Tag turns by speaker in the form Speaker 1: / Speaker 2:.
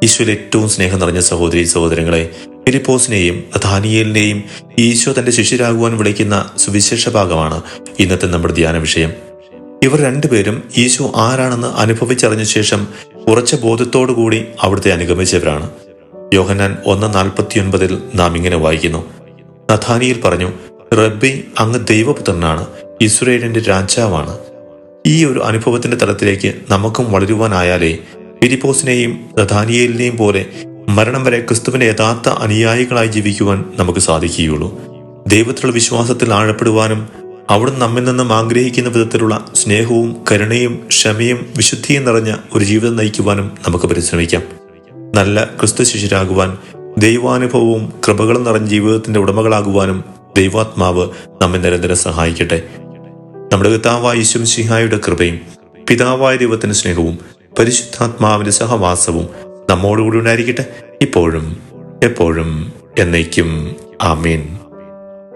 Speaker 1: ഈശോയിൽ ഏറ്റവും സ്നേഹം നിറഞ്ഞ സഹോദരി സഹോദരങ്ങളെ, ഫിലിപ്പോസിനെയും നഥാനിയേലിനെയും ഈശോ തന്റെ ശിഷ്യരാകുവാൻ വിളിക്കുന്ന സുവിശേഷ ഭാഗമാണ് ഇന്നത്തെ നമ്മുടെ ധ്യാന വിഷയം. ഇവർ രണ്ടുപേരും ഈശോ ആരാണെന്ന് അനുഭവിച്ചറിഞ്ഞ ശേഷം ഉറച്ച ബോധത്തോടുകൂടി അവിടുത്തെ അനുഗമിച്ചവരാണ്. യോഹന്നാൻ 1:49 നാം ഇങ്ങനെ വായിക്കുന്നു: നഥാനിയേൽ പറഞ്ഞു, റബ്ബി, അങ്ങ് ദൈവപുത്രനാണ്, ഇസ്രായേലിന്റെ രാജാവാണ്. ഈ ഒരു അനുഭവത്തിന്റെ തലത്തിലേക്ക് നമുക്കും വളരുവാനായാലേ ഫിലിപ്പോസിനെയും നഥാനിയേലിനെയും പോലെ മരണം വരെ ക്രിസ്തുവിന്റെ യഥാർത്ഥ അനുയായികളായി ജീവിക്കുവാൻ നമുക്ക് സാധിക്കുകയുള്ളൂ. ദൈവത്തിലുള്ള വിശ്വാസത്തിൽ ആഴപ്പെടുവാനും അവിടുന്ന് നമ്മിൽ നിന്നും ആഗ്രഹിക്കുന്ന വിധത്തിലുള്ള സ്നേഹവും കരുണയും ക്ഷമയും വിശുദ്ധിയും നിറഞ്ഞ ഒരു ജീവിതം നയിക്കുവാനും നമുക്ക് പരിശ്രമിക്കാം. നല്ല ക്രിസ്തു ശിഷ്യരാകുവാൻ, ദൈവാനുഭവവും കൃപകളും നിറഞ്ഞ ജീവിതത്തിന്റെ ഉടമകളാകുവാനും ദൈവാത്മാവ് നമ്മെ നിരന്തരം സഹായിക്കട്ടെ. നമ്മുടെ കർത്താവായ യേശു മിശിഹായുടെ കൃപയും പിതാവായ ദൈവത്തിന്റെ സ്നേഹവും പരിശുദ്ധാത്മാവിന്റെ സഹവാസവും നമ്മോടുകൂടി ഉണ്ടായിരിക്കട്ടെ, ഇപ്പോഴും എപ്പോഴും എന്നേക്കും. ആമേൻ.